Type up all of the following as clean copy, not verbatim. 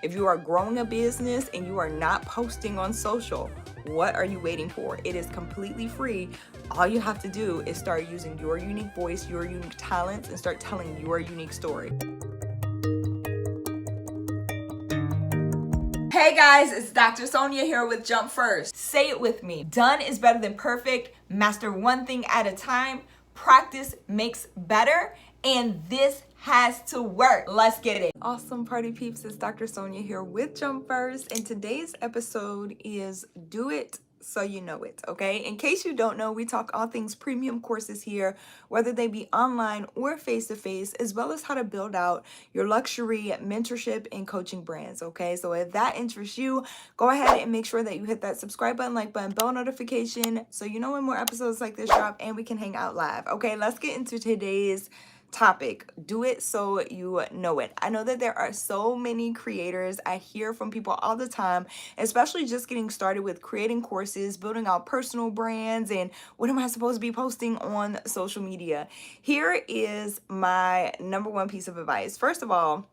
If you are growing a business and you are not posting on social, what are you waiting for? It is completely free. All you have to do is start using your unique voice, your unique talents, and start telling your unique story. Hey guys, it's Dr. Sonia here with Jump First. Say it with me. Done is better than perfect. Master one thing at a time. Practice makes better. And this has to work. Let's get it. Awesome party peeps, it's Dr. Sonia here with Jump First. And today's episode is Do It So You Know It, okay? In case you don't know, we talk all things premium courses here, whether they be online or face-to-face, as well as how to build out your luxury mentorship and coaching brands, okay? So if that interests you, go ahead and make sure that you hit that subscribe button, like button, bell notification, so you know when more episodes like this drop and we can hang out live, okay? Let's get into today's topic. Do it so you know it. I know that there are so many creators. I hear from people all the time, especially just getting started with creating courses, building out personal brands, and what am I supposed to be posting on social media? Here is my number one piece of advice. First of all,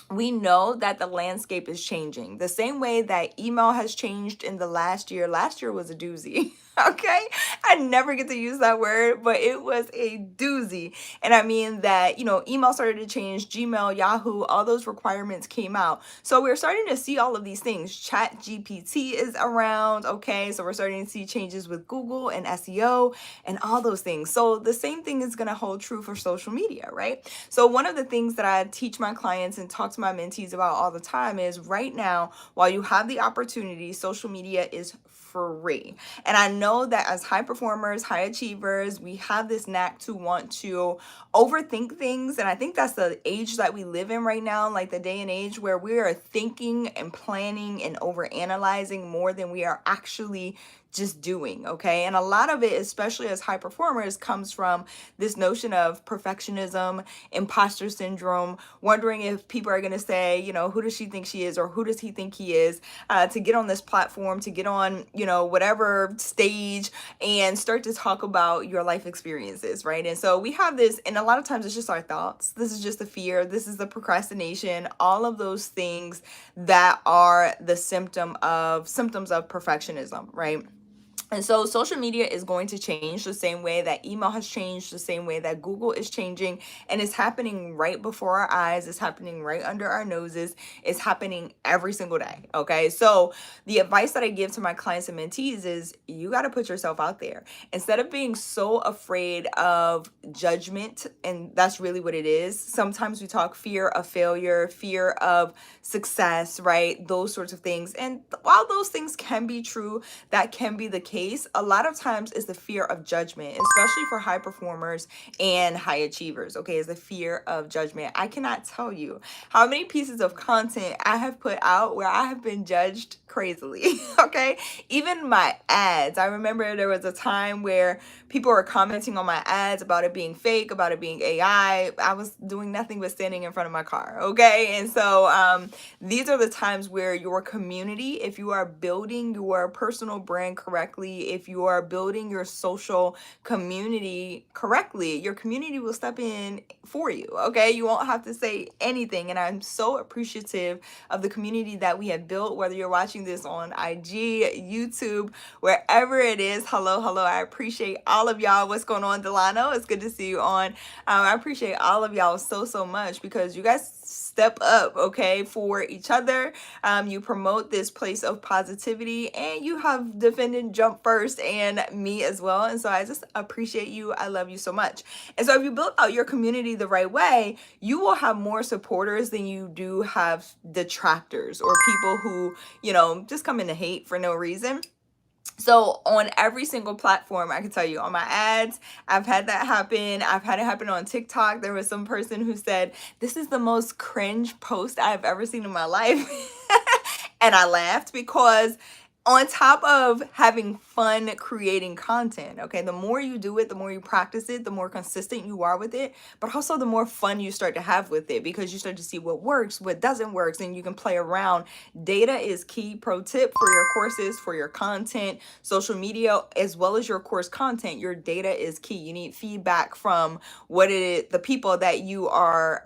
we know that the landscape is changing. The same way that email has changed in the last year. Last year was a doozy. Okay, I never get to use that word, but it was a doozy. And I mean that, email started to change, Gmail, Yahoo, all those requirements came out. So we're starting to see all of these things. Chat GPT is around, okay? So we're starting to see changes with Google and SEO and all those things. So the same thing is going to hold true for social media, right? So one of the things that I teach my clients and talk to my mentees about all the time is right now, while you have the opportunity, social media is free. And I know that as high performers, high achievers, we have this knack to want to overthink things. And I think that's the age that we live in right now, like the day and age where we are thinking and planning and overanalyzing more than we are actually just doing, okay? And a lot of it, especially as high performers, comes from this notion of perfectionism, imposter syndrome, wondering if people are going to say, who does she think she is, or who does he think he is, to get on this platform, to get on, whatever stage and start to talk about your life experiences, right? And so we have this, and a lot of times it's just our thoughts. This is just the fear. This is the procrastination, all of those things that are the symptoms of perfectionism, right? And so social media is going to change the same way that email has changed, the same way that Google is changing, and it's happening right before our eyes. It's happening right under our noses. It's happening every single day, okay? So the advice that I give to my clients and mentees is you got to put yourself out there. Instead of being so afraid of judgment, and that's really what it is. Sometimes we talk fear of failure, fear of success, right? Those sorts of things. And while those things can be true, that can be the case. A lot of times is the fear of judgment, especially for high performers and high achievers, okay, is the fear of judgment. I cannot tell you how many pieces of content I have put out where I have been judged crazily, okay? Even my ads. I remember there was a time where people were commenting on my ads about it being fake, about it being AI. I was doing nothing but standing in front of my car, okay? And so these are the times where your community, if you are building your personal brand correctly, if you are building your social community correctly, your community will step in for you, okay? You won't have to say anything. And I'm so appreciative of the community that we have built, whether you're watching this on IG, YouTube, wherever it is. Hello. I appreciate all of y'all. What's going on, Delano? It's good to see you on. I appreciate all of y'all so much because you guys step up, okay, for each other. You promote this place of positivity, and you have defended Jump First and me as well. And so I just appreciate you. I love you so much. And so if you build out your community the right way, you will have more supporters than you do have detractors or people who, just come in to hate for no reason. So on every single platform, I can tell you on my ads, I've had that happen. I've had it happen on TikTok. There was some person who said, "This is the most cringe post I've ever seen in my life." And I laughed because on top of having fun creating content, okay, the more you do it, the more you practice it, the more consistent you are with it, but also the more fun you start to have with it because you start to see what works, what doesn't work, and you can play around. Data is key. Pro tip for your courses, for your content, social media, as well as your course content, your data is key. You need feedback from the people that you are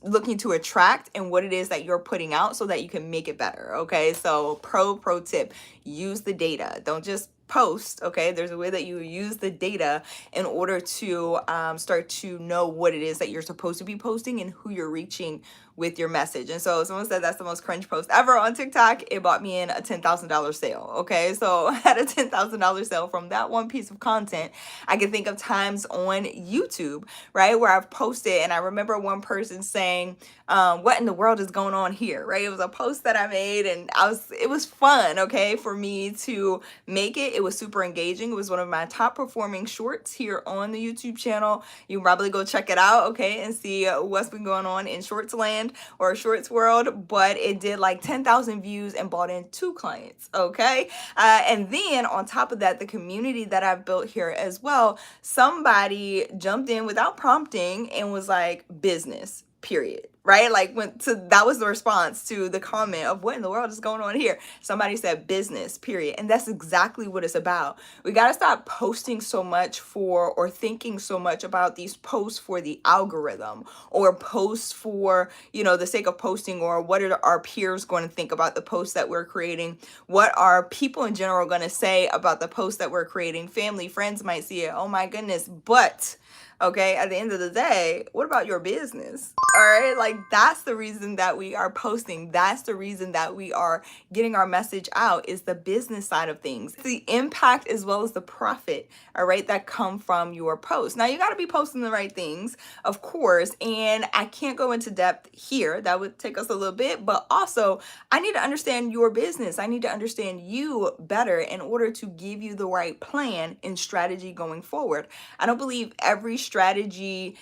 looking to attract and what it is that you're putting out so that you can make it better. Okay, so pro tip, use the data. Don't just post. Okay, there's a way that you use the data in order to start to know what it is that you're supposed to be posting and who you're reaching with your message. And so someone said that's the most cringe post ever on TikTok. It bought me in a $10,000 sale. Okay, so I had a $10,000 sale from that one piece of content. I can think of times on YouTube, right, where I've posted, and I remember one person saying, what in the world is going on here, right? It was a post that I made, and it was fun, okay, for me to make it. It was super engaging. It was one of my top performing shorts here on the YouTube channel. You can probably go check it out, okay, and see what's been going on in Shorts land or Shorts world. But it did like 10,000 views and brought in 2 clients, okay? And then on top of that, the community that I've built here as well, somebody jumped in without prompting and was like, business, period. Right? Like that was the response to the comment of what in the world is going on here. Somebody said business, period. And that's exactly what it's about. We got to stop posting so much or thinking so much about these posts for the algorithm or posts for, the sake of posting, or what are our peers going to think about the posts that we're creating? What are people in general going to say about the posts that we're creating? Family, friends might see it. Oh my goodness. But okay, at the end of the day, what about your business? All right, like that's the reason that we are posting. That's the reason that we are getting our message out, is the business side of things. The impact as well as the profit, all right, that come from your post. Now you got to be posting the right things, of course, and I can't go into depth here. That would take us a little bit, but also I need to understand your business. I need to understand you better in order to give you the right plan and strategy going forward. I don't believe every strategy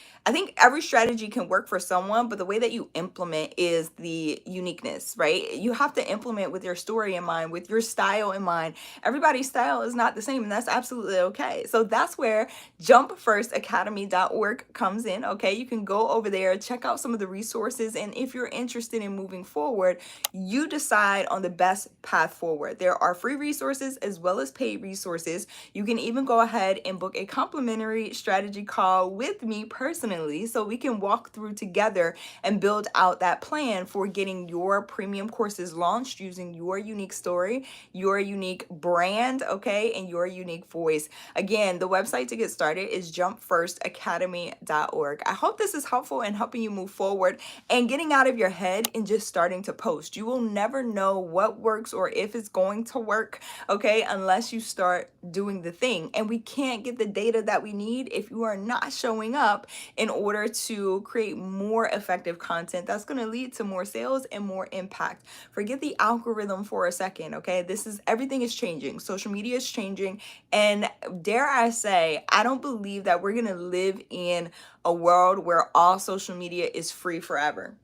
can work for someone, but the way that you implement is the uniqueness, right? You have to implement with your story in mind, with your style in mind. Everybody's style is not the same, and that's absolutely okay. So that's where jumpfirstacademy.org comes in, okay? You can go over there, check out some of the resources, and if you're interested in moving forward, you decide on the best path forward. There are free resources as well as paid resources. You can even go ahead and book a complimentary strategy call with me personally, so we can walk through together and build out that plan for getting your premium courses launched using your unique story, your unique brand, okay, and your unique voice. Again, the website to get started is jumpfirstacademy.org. I hope this is helpful in helping you move forward and getting out of your head and just starting to post. You will never know what works or if it's going to work, okay, unless you start doing the thing. And we can't get the data that we need if you are not showing up in order to create more effective content that's going to lead to more sales and more impact. Forget the algorithm for a second, okay? Everything is changing. Social media is changing. And dare I say, I don't believe that we're going to live in a world where all social media is free forever.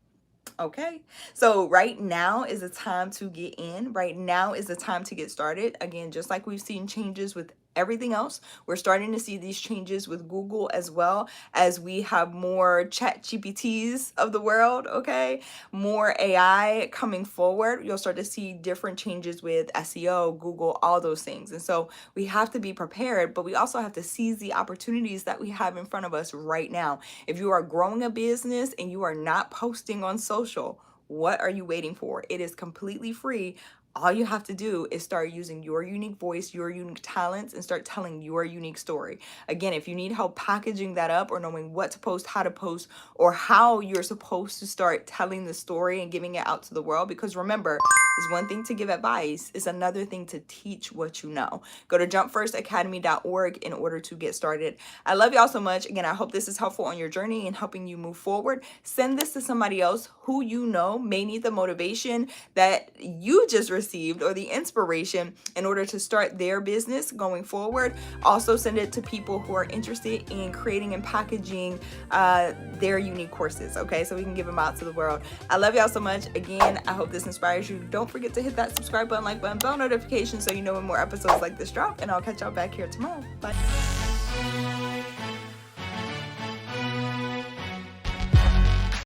Okay, so right now is the time to get in. Right now is the time to get started. Again, just like we've seen changes with everything else, we're starting to see these changes with Google as well, as we have more chat GPTs of the world, okay? More AI coming forward. You'll start to see different changes with SEO, Google, all those things. And so we have to be prepared, but we also have to seize the opportunities that we have in front of us right now. If you are growing a business and you are not posting on social, what are you waiting for? It is completely free. All you have to do is start using your unique voice, your unique talents, and start telling your unique story. Again, if you need help packaging that up or knowing what to post, how to post, or how you're supposed to start telling the story and giving it out to the world, because remember, it's one thing to give advice, it's another thing to teach what you know. Go to jumpfirstacademy.org in order to get started. I love y'all so much. Again, I hope this is helpful on your journey and helping you move forward. Send this to somebody else who you know may need the motivation that you just received or the inspiration in order to start their business going forward. Also send it to people who are interested in creating and packaging their unique courses, okay, so we can give them out to the world. I love y'all so much. Again, I hope this inspires you. Don't forget to hit that subscribe button, like button, bell notification so you know when more episodes like this drop, and I'll catch y'all back here tomorrow. Bye.